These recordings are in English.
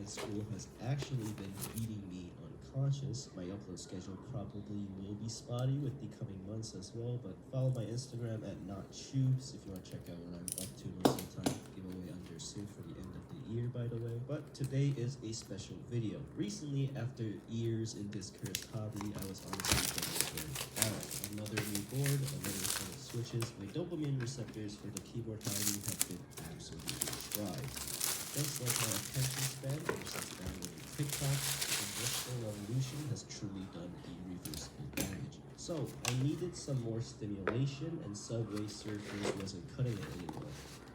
and school has actually been beating me unconscious. My upload schedule probably will be spotty with the coming months as well, but follow my Instagram at NotTubes if you want to check out what I'm up to most of the time. Giveaway under soon for the end of the year, by the way. But today is a special video. Recently, after years in this cursed hobby, I was honestly getting burned out. Another new board, another set of switches. My dopamine receptors for the keyboard hobby have been absolutely fried. Just like my attention span versus downloading TikTok, the Industrial Revolution has truly done irreversible damage. So, I needed some more stimulation, and Subway Surfers wasn't cutting it anymore.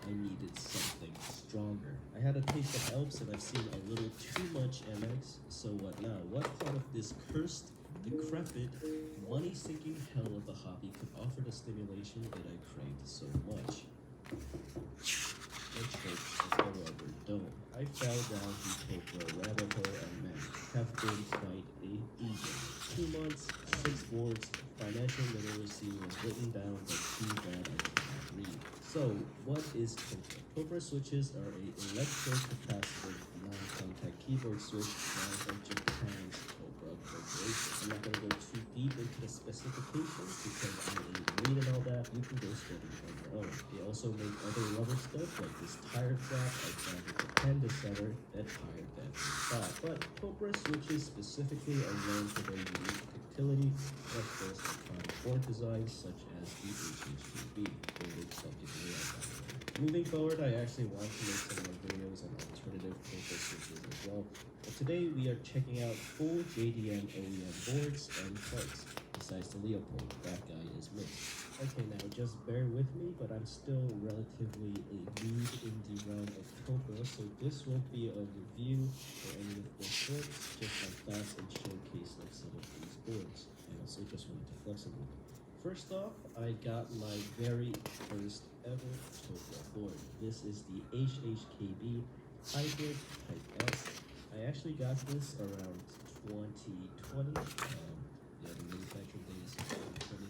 I needed something stronger. I had a taste of Elves, and I've seen a little too much MX, so what now? What part of this cursed, decrepit, money-sinking hell of a hobby could offer the stimulation that I craved so much? The Church of the Rubber Dome. I fell down the Topra rabbit hole and man, have been quite a evening. 2 months, 6 boards, financial literacy was written down, but too bad I cannot read. So, what is Topra? Topra switches are a electrocapacitive non-contact keyboard switch designed by Japan's Topra Corporation. I'm not going to go too deep into the specifications because I ain't reading all that. You can go study on your own. They also make other rubber stuff like this tire flap I found at the Panda Center that tired that spot. But Topra switches specifically are known for their unique ductility, and of course iconic board designs such as the HHKB. Moving forward, I actually want to make some more videos on alternative Topra switches as well. But today we are checking out full JDM OEM boards and parts. Besides the Leopold, that guy is mixed. Okay, now just bear with me, but I'm still relatively a noob in the realm of Topra, so this won't be a review or any of the shorts, just my thoughts and showcase of some of these boards. I also just wanted to flex a little. First off, I got my very first ever Topra board. This is the HHKB Hybrid Type S. I actually got this around 2020. The manufacturing date is 2020.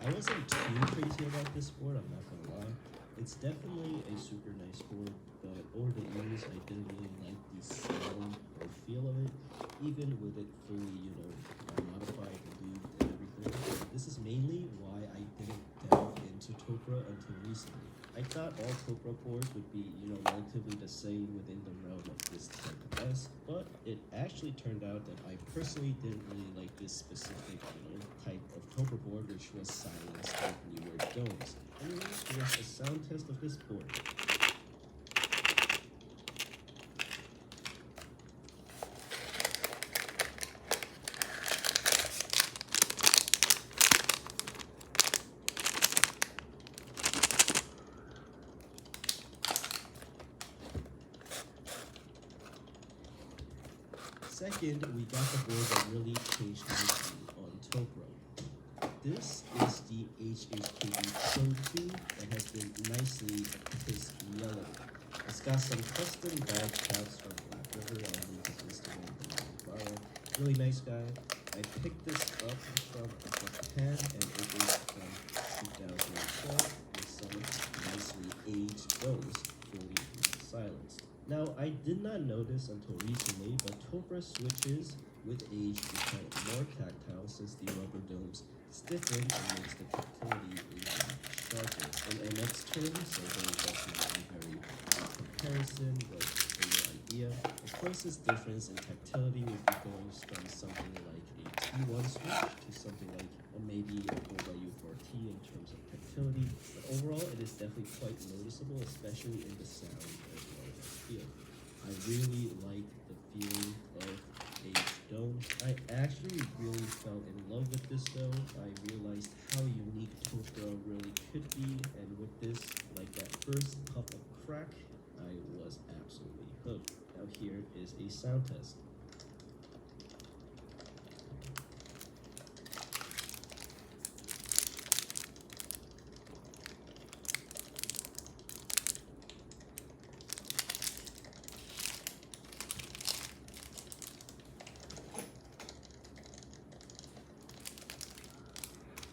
I wasn't too crazy about this board, I'm not gonna lie. It's definitely a super nice board, but over the years I didn't really like the sound or feel of it, even with it fully, modified and lubed and everything. This is mainly why I didn't delve into Topra until recently. I thought all Topra boards would be, relatively the same within the realm of this type of S, but it actually turned out that I personally didn't really like this specific, type of Topra board, which was silenced with newer domes. Anyways, here's a sound test of this board. Second, we got the board that really changed my view on Topra. This is the HHKB Pro 2 that has been nicely piss yellow. It's got some custom badge caps from Black River. I'll leave his Instagram below. Really nice guy. I picked this up from Japan and it is from 2012 with some nicely aged domes fully silenced. Now, I did not notice until recently, but Topra switches with age become more tactile since the rubber domes stiffen and makes the tactility sharper. In MX terms, so there is definitely a very comparison, but for your idea, the closest difference in tactility would be going from something like a T1 switch to something like maybe a GoYU4T in terms of tactility, but overall it is definitely quite noticeable, especially in the sound as well as feel. I really like the feeling of aged domes. I actually really fell in love with this though. I realized how unique Topra really could be, and with this, like that first puff of crack, I was absolutely hooked. Now here is a sound test.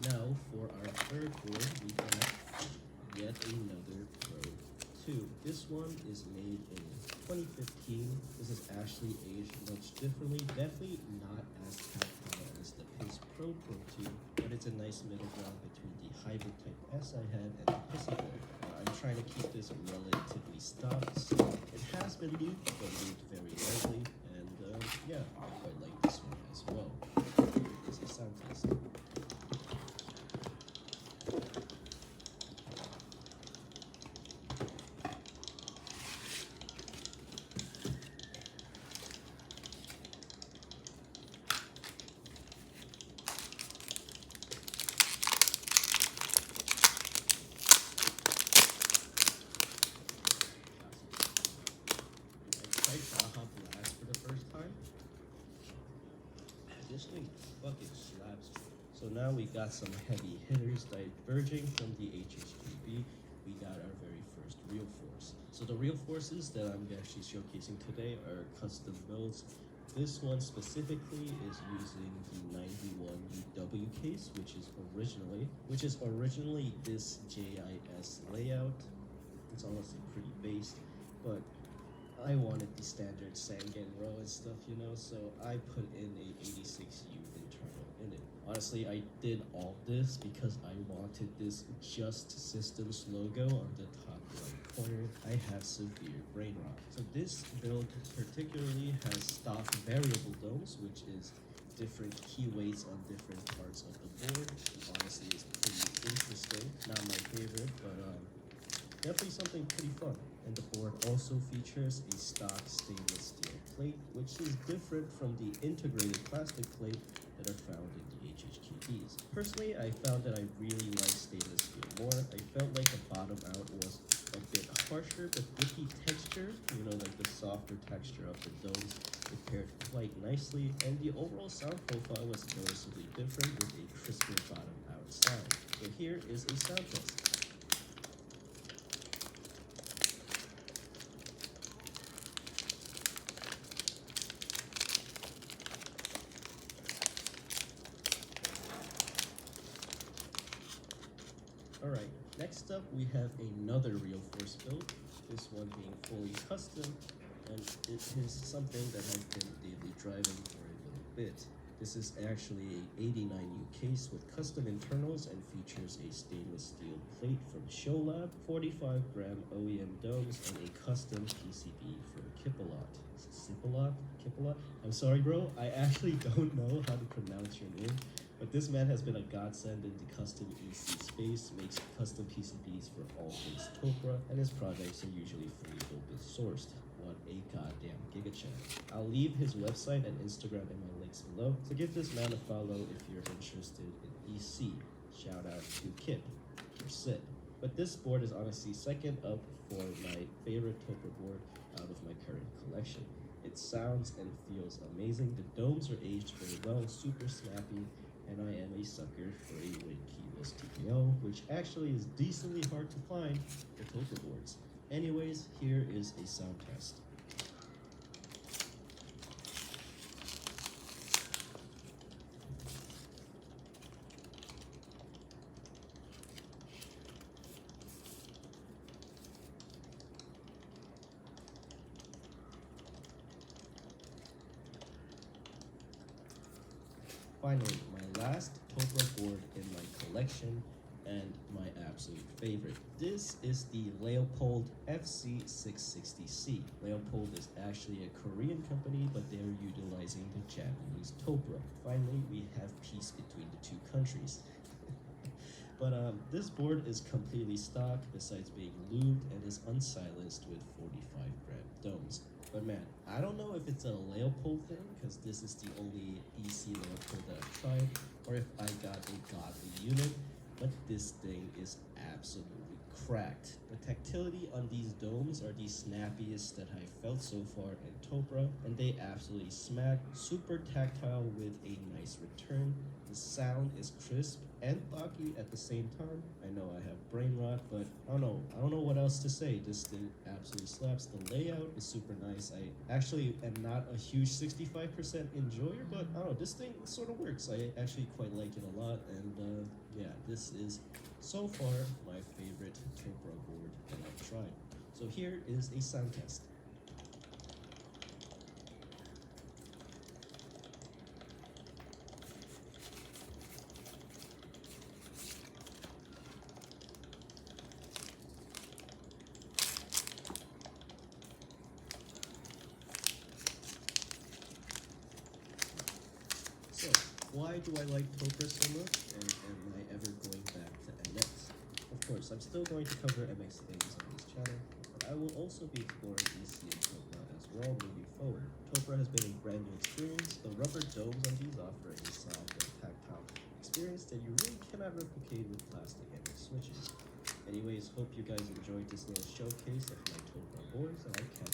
Now, for our third board, we got yet another Pro 2. This one is made in 2015. This is actually aged much differently. Definitely not as tactile as the Pace Pro 2, but it's a nice middle ground between the Hybrid Type S I had and the Pissy Boy. I'm trying to keep this relatively stock, so it has been lubed, but lubed very lightly, and yeah, I quite like this one as well. Here's a sound test. I tried Baja Blast for the first time. This thing fucking slaps. So now we got some heavy hitters diverging from the HHQB. We got our very first real force. So the real forces that I'm actually showcasing today are custom builds. This one specifically is using the 91 UW case, which is originally this JIS layout. It's honestly pretty based, but I wanted the standard Sangan row and stuff, so I put in a 86U internal in it. Honestly, I did all this because I wanted this Just Systems logo on the top right corner. I have severe brain rot. So this build particularly has stock variable domes, which is different key weights on different parts of the board. And honestly, it's pretty interesting. Not my favorite, but definitely something pretty fun. And the board also features a stock stainless steel plate, which is different from the integrated plastic plate that are found in the HHQBs. Personally, I found that I really like stainless steel more. I felt like the bottom out was a bit harsher, but with the texture, like the softer texture of the domes, it paired quite nicely, and the overall sound profile was noticeably different with a crisper bottom out sound. So here is a sound test. Alright, next up we have another Real Force build, this one being fully custom, and it is something that I've been daily driving for a little bit. This is actually a 89U case with custom internals and features a stainless steel plate from Sholab, 45-gram OEM domes, and a custom PCB from Kipalot. Kipalot? I'm sorry, bro, I actually don't know how to pronounce your name. But this man has been a godsend in the custom EC space, makes custom PCBs for all things Topra, and his projects are usually fully open sourced. What a goddamn gigachat. I'll leave his website and Instagram in my links below, so give this man a follow if you're interested in EC. Shout out to Kip, or Sid. But this board is honestly second up for my favorite Topra board out of my current collection. It sounds and feels amazing. The domes are aged very well, super snappy, and I am a sucker for a Win keyless TKO, which actually is decently hard to find for Topra boards. Anyways, here is a sound test. Finally, my last Topra board in my collection, and my absolute favorite. This is the Leopold FC660C. Leopold is actually a Korean company, but they're utilizing the Japanese Topra. Finally, we have peace between the two countries. But this board is completely stock, besides being lubed, and is unsilenced with 45-gram domes. But man, I don't know if it's a Leopold thing, because this is the only EC Leopold that I've tried, or if I got a godly unit, but this thing is absolutely cracked. The tactility on these domes are the snappiest that I've felt so far in Topra, and they absolutely smack. Super tactile with a nice return. The sound is crisp and blocky at the same time. I know I have brain rot, but I don't know what else to say. This thing absolutely slaps. The layout is super nice. I actually am not a huge 65% enjoyer, but I don't know, this thing sort of works. I actually quite like it a lot, and yeah, this is so far my favorite Topra board that I've tried. So here is a sound test. So, why do I like Topher so much, and am I ever going back to MX? Of course, I'm still going to cover MX things on this channel, but I will also be exploring EC and Topra as well moving forward. Topra has been a brand new experience. The rubber domes on these offer a soft and tactile experience that you really cannot replicate with plastic MX switches. Anyways, hope you guys enjoyed this little showcase of my Topra boards, and I catch